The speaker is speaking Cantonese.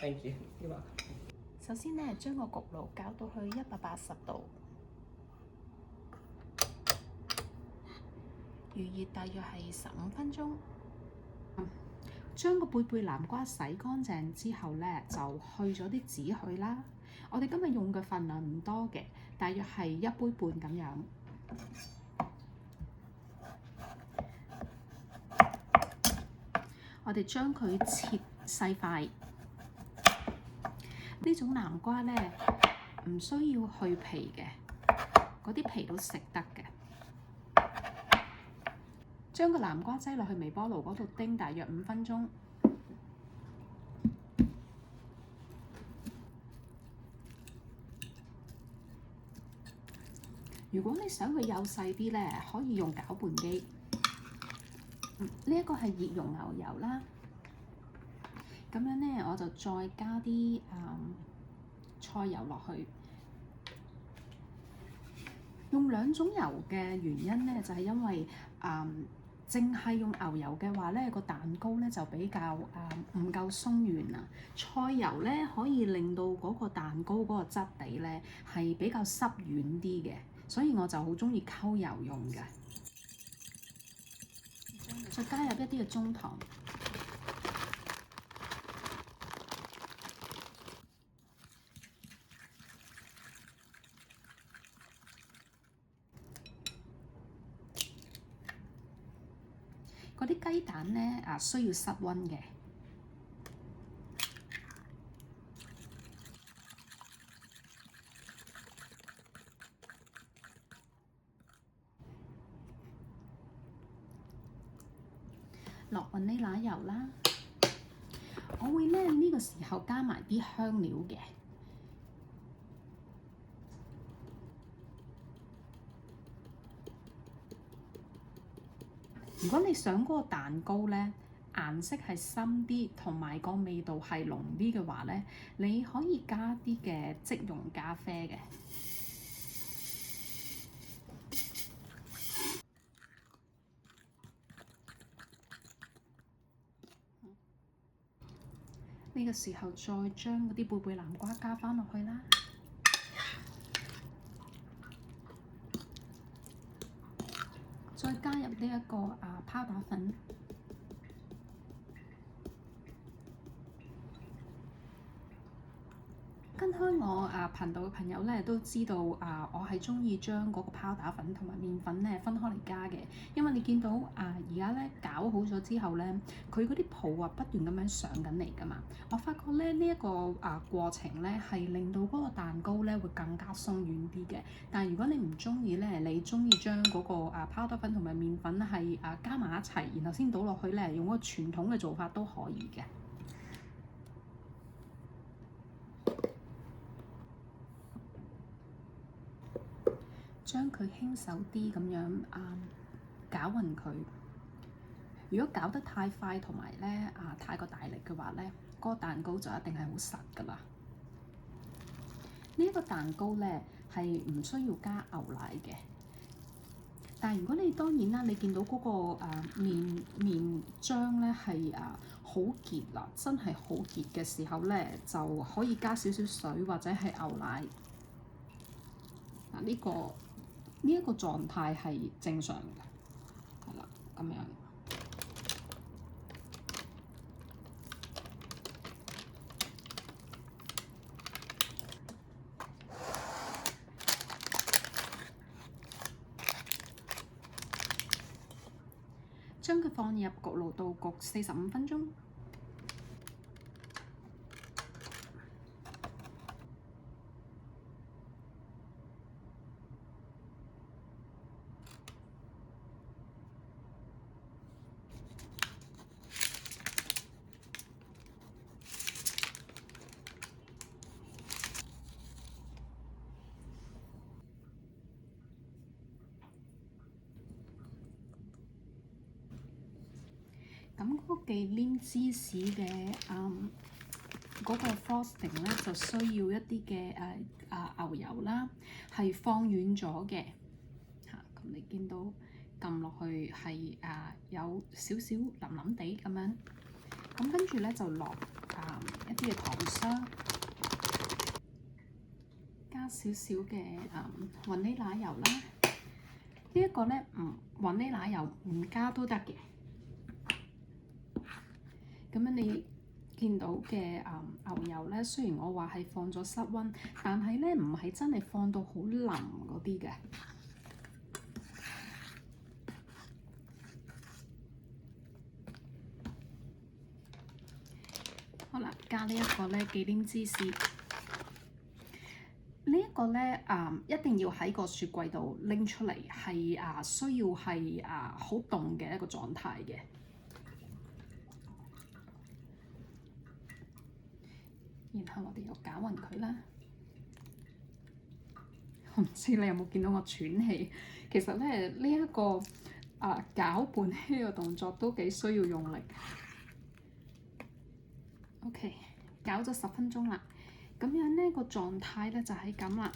Thank you. You're welcome. 首先呢，將個焗爐校到去180度，預熱大約係15分鐘。將個貝貝南瓜洗乾淨之後呢，就去咗啲籽去啦。我哋今日用嘅份量唔多嘅，大約係1杯半咁樣。我哋將佢切細塊。呢種南瓜呢，唔需要去皮嘅，嗰啲皮都食得嘅。將個南瓜擠落去微波爐嗰度叮大約5分鐘。如果你想佢幼細啲呢，可以用攪拌機。呢一個係熱溶牛油啦。咁樣呢，我就再加啲菜油落去。用2種油嘅原因呢，就係因為淨係用牛油嘅話呢，個蛋糕呢就比較唔夠鬆軟啊。菜油呢可以令到嗰個蛋糕嗰個質地呢係比較濕軟啲嘅，所以我就好中意溝油用嘅。再加入一啲嘅中糖。嗰啲雞蛋呢需要室溫嘅。落雲呢拿油啦，我會呢個時候加埋啲香料嘅。如果你想嗰個蛋糕呢顏色係深啲，同埋個味道係濃啲嘅話呢，你可以加啲嘅即溶咖啡嘅。呢個時候再將嗰啲貝貝南瓜加返落去啦。再加入呢一個泡打粉，跟開我頻道嘅朋友呢都知道我係中意將嗰個泡打粉同埋麵粉呢分開嚟加嘅，因為你見到而家呢攪好咗之後呢，佢嗰啲泡不斷咁樣上緊嚟㗎嘛。我發覺呢一個過程呢係令到嗰個蛋糕呢會更加鬆軟啲嘅。但係如果你唔中意呢，你中意將嗰個泡打粉同埋麵粉係加埋一齊，然後先倒落去呢，用嗰個傳統嘅做法都可以嘅。將佢輕手啲咁樣攪勻佢。如果攪得太快同埋咧太過大力嘅話咧，嗰個蛋糕就一定係好實㗎啦。呢一個蛋糕咧係唔需要加牛奶嘅。但係如果你當然啦，你見到嗰個麵漿咧係好結啦，真係好結嘅時候咧，就可以加少少水或者係牛奶。呢一個狀態係正常嘅，係啦，咁樣。將佢放入焗爐度焗45分鐘。咁嗰個忌廉芝士嘅嗰個 frosting 咧，就需要一啲嘅牛油啦，係放軟咗嘅嚇。咁你見到撳落去係有少少腍腍地咁樣。咁跟住咧就落一啲嘅糖霜，加少少嘅雲呢拿油啦。呢一個咧雲呢拿油唔加都得嘅。咁樣你見到嘅牛油咧，雖然我話係放咗室溫，但係咧唔係真係放到好腍嗰啲嘅。好啦，加呢一個咧忌廉芝士。呢一個咧一定要喺個雪櫃度拎出嚟，係需要係好凍嘅一個狀態嘅。然後我哋又攪勻佢啦。我唔知你有冇見到我喘氣？其實咧呢一個攪拌呢個動作都幾需要用力。OK， 攪咗10分鐘啦。咁樣呢個狀態咧就係咁啦。